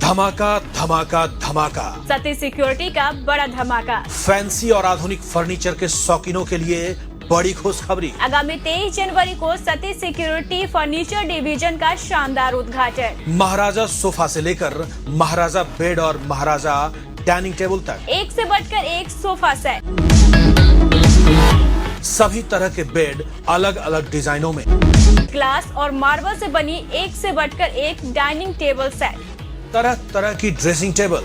धमाका धमाका धमाका, सती सिक्योरिटी का बड़ा धमाका। फैंसी और आधुनिक फर्नीचर के शौकीनों के लिए बड़ी खुशखबरी। आगामी 23 जनवरी को सती सिक्योरिटी फर्नीचर डिवीजन का शानदार उद्घाटन। महाराजा सोफा से लेकर महाराजा बेड और महाराजा डाइनिंग टेबल तक एक से बढ़कर एक सोफा सेट, सभी तरह के बेड अलग अलग डिजाइनों में, ग्लास और मार्बल से बनी एक से बढ़कर एक डाइनिंग टेबल सेट, तरह तरह की ड्रेसिंग टेबल,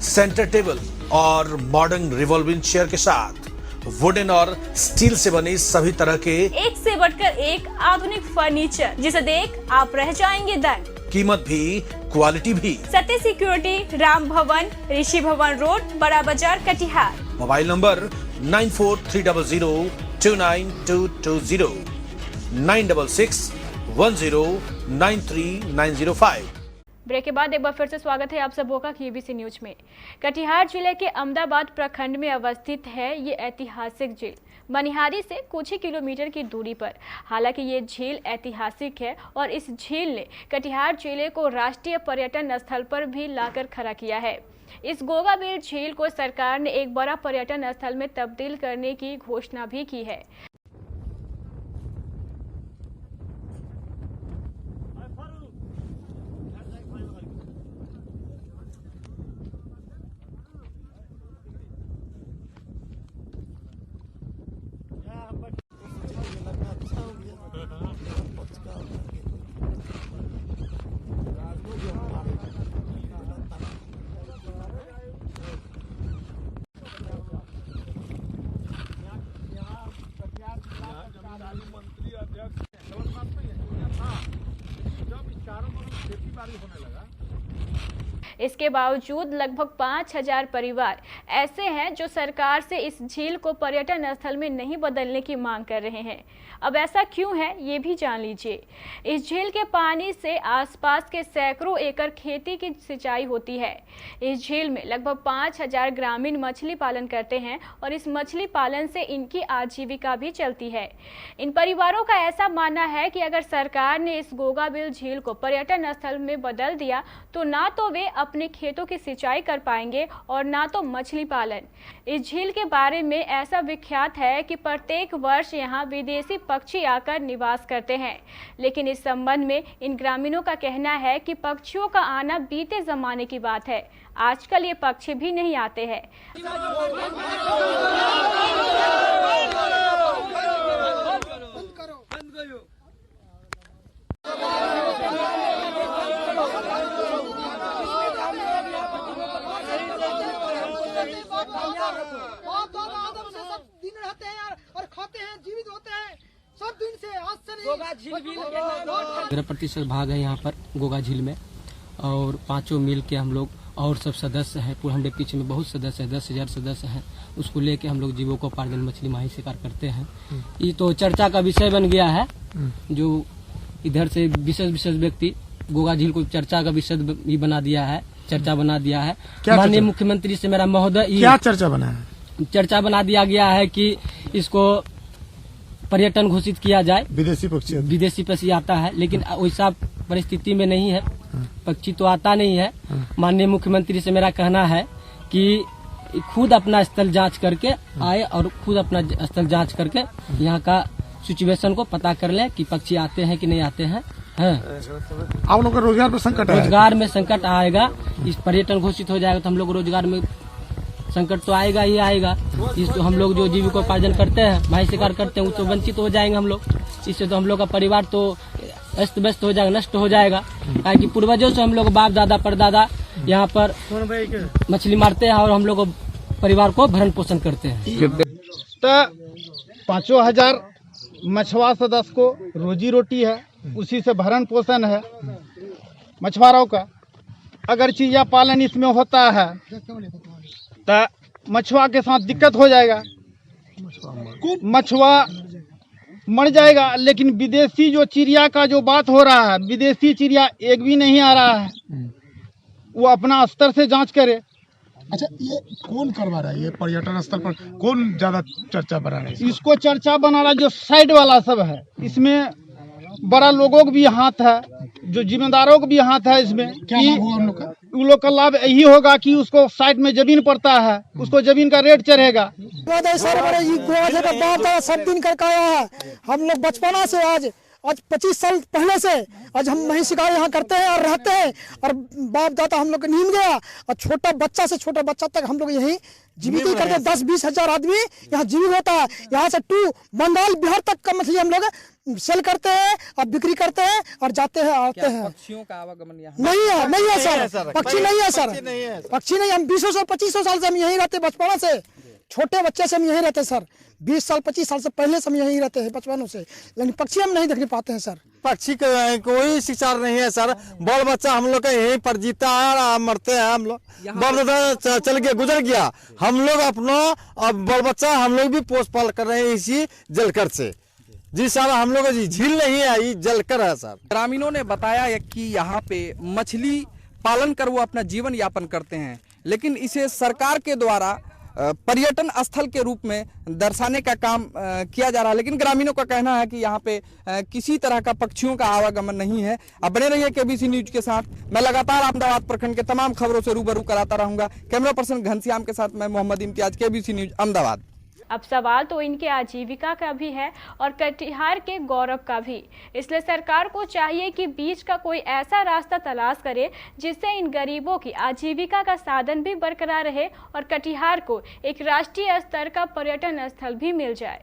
सेंटर टेबल और मॉडर्न रिवॉल्विंग चेयर के साथ वुडन और स्टील से बने सभी तरह के एक से बढ़कर एक आधुनिक फर्नीचर, जिसे देख आप रह जाएंगे दंग। कीमत भी क्वालिटी भी। सती सिक्योरिटी, राम भवन, ऋषि भवन रोड, बड़ा बाजार, कटिहार। Mobile number 9430029220, 9661093905। ब्रेक के बाद एक बार फिर से स्वागत है आप सबों का KBC न्यूज में। कटिहार जिले के अहमदाबाद प्रखंड में अवस्थित है ये ऐतिहासिक झील, मनिहारी से कुछ ही किलोमीटर की दूरी पर। हालांकि ये झील ऐतिहासिक है और इस झील ने कटिहार जिले को राष्ट्रीय पर्यटन स्थल पर भी लाकर खड़ा किया है। इस गोगाबील झील को सरकार ने एक बड़ा पर्यटन स्थल में तब्दील करने की घोषणा भी की है। इसके बावजूद लगभग 5000 परिवार ऐसे हैं जो सरकार से इस झील को पर्यटन स्थल में नहीं बदलने की मांग कर रहे हैं। अब ऐसा क्यों है ये भी जान लीजिए। इस झील के पानी से आसपास के सैकड़ों एकड़ खेती की सिंचाई होती है। इस झील में लगभग 5000 ग्रामीण मछली पालन करते हैं और इस मछली पालन से इनकी आजीविका भी चलती है। इन परिवारों का ऐसा मानना है कि अगर सरकार ने इस गोगाबील झील को पर्यटन स्थल में बदल दिया तो ना तो वे अपने खेतों की सिंचाई कर पाएंगे और ना तो मछली पालन। इस झील के बारे में ऐसा विख्यात है कि प्रत्येक वर्ष यहाँ विदेशी पक्षी आकर निवास करते हैं, लेकिन इस संबंध में इन ग्रामीणों का कहना है कि पक्षियों का आना बीते जमाने की बात है। आजकल ये पक्षी भी नहीं आते हैं। और खाते हैं, जीवित होते हैं सब दिन से। आज से नहीं। गोगा झील 13% भाग है यहाँ पर गोगा झील में, और 5 मिल के हम लोग और सब सदस्य हैं। पुरहंडे पीछे में बहुत सदस्य है, 10,000 सदस्य हैं। उसको लेके हम लोग जीविकोपार्जन मछली माही शिकार करते हैं। ये तो चर्चा का विषय बन गया है, जो इधर से विशेष व्यक्ति गोगा झील को चर्चा का विषय भी बना दिया है, चर्चा बना दिया है। माननीय मुख्यमंत्री से मेरा महोदय, क्या चर्चा बना है? चर्चा बना दिया गया है कि इसको पर्यटन घोषित किया जाए। विदेशी पक्षी आता है, लेकिन वैसा परिस्थिति में नहीं है, पक्षी तो आता नहीं है। माननीय मुख्यमंत्री से मेरा कहना है कि खुद अपना स्थल जांच करके आए और खुद अपना स्थल जांच करके यहाँ का सिचुएशन को पता कर ले कि पक्षी आते हैं कि नहीं आते हैं। आप लोग का रोजगार में संकट है? रोजगार में संकट आएगा। इस पर्यटन घोषित हो जाएगा तो हम लोग रोजगार में संकट तो आएगा ही आएगा। इस तो हम लोग जो जीविकोपार्जन करते हैं, माही शिकार करते हैं, उससे वंचित हो जाएंगे हम लोग। इससे तो हम लोग का परिवार तो अस्त व्यस्त हो जाएगा, नष्ट हो जाएगा। ताकि पूर्वजों से हम लोग बाप दादा परदादा यहाँ पर मछली मारते हैं और हम लोग परिवार को भरण पोषण करते हैं। तो 5000 मछुआरा सदस्य को रोजी रोटी है, उसी से भरण पोषण है मछुआरों का। अगर चिड़िया पालन इसमें होता है तो मछुआ के साथ दिक्कत हो जाएगा, मछुआ मर जाएगा। लेकिन विदेशी जो चिड़िया का जो बात हो रहा है, विदेशी चिड़िया एक भी नहीं आ रहा है, वो अपना स्तर से जांच करे। अच्छा, ये कौन करवा रहा है? ये पर्यटन स्थल पर कौन ज्यादा चर्चा बना रहा है? इसको चर्चा बना रहा जो साइड वाला सब है। इसमें बड़ा लोगों का भी हाथ है, जो जिम्मेदारों का भी हाथ है इसमें। क्या लाभ हुआ उन लोग का? उन लोग का लाभ यही होगा कि उसको साइड में जमीन पड़ता है, उसको जमीन का रेट चढ़ेगा। सब दिन करके आया है। हम लोग बचपना से आज 25 साल पहले से आज हम वहीं शिकार यहाँ करते हैं और रहते हैं, और बाप दादा हम लोग का नीम गया, और छोटा बच्चा से छोटा बच्चा तक हम लोग यहीं जीवित करते हैं। 10-20 हजार आदमी यहाँ जीवित होता है। यहाँ से बंगाल बिहार तक का मछली हम लोग सेल करते हैं और बिक्री करते हैं और जाते हैं आते हैं। पक्षियों का आवागमन यहाँ नहीं है सर, पक्षी नहीं है सर, पक्षी नहीं। हम 20-25 साल से हम यहीं रहते, बचपना से छोटे बच्चे से हम यहीं रहते सर। 20 साल 25 साल से पहले से हम यहीं रहते हैं बचपनों से, लेकिन पक्षी हम नहीं देखने पाते हैं सर। पक्षी का कोई शिकार नहीं है सर। बाल बच्चा हम लोग का यहीं पर जीता है और मरते हैं। हम लोग बाल बच्चा चल गया, गुजर गया, हम लोग अपना अब बाल बच्चा हम लोग भी पोष पाल कर रहे हैं इसी जलकर से। जी सर, हम लोग झील नहीं है, ये जलकर है सर। ग्रामीणों ने बताया कि यहाँ पे मछली पालन कर वो अपना जीवन यापन करते हैं, लेकिन इसे सरकार के द्वारा पर्यटन स्थल के रूप में दर्शाने का काम किया जा रहा है। लेकिन ग्रामीणों का कहना है कि यहाँ पे किसी तरह का पक्षियों का आवागमन नहीं है। अब बने रहिए केबीसी न्यूज के साथ। मैं लगातार अहमदाबाद प्रखंड के तमाम खबरों से रूबरू कराता रहूंगा। कैमरा पर्सन घनश्याम के साथ मैं मोहम्मद इम्तियाज, केबीसी न्यूज अहमदाबाद। अब सवाल तो इनके आजीविका का भी है और कटिहार के गौरव का भी। इसलिए सरकार को चाहिए कि बीच का कोई ऐसा रास्ता तलाश करे जिससे इन गरीबों की आजीविका का साधन भी बरकरार रहे और कटिहार को एक राष्ट्रीय स्तर का पर्यटन स्थल भी मिल जाए।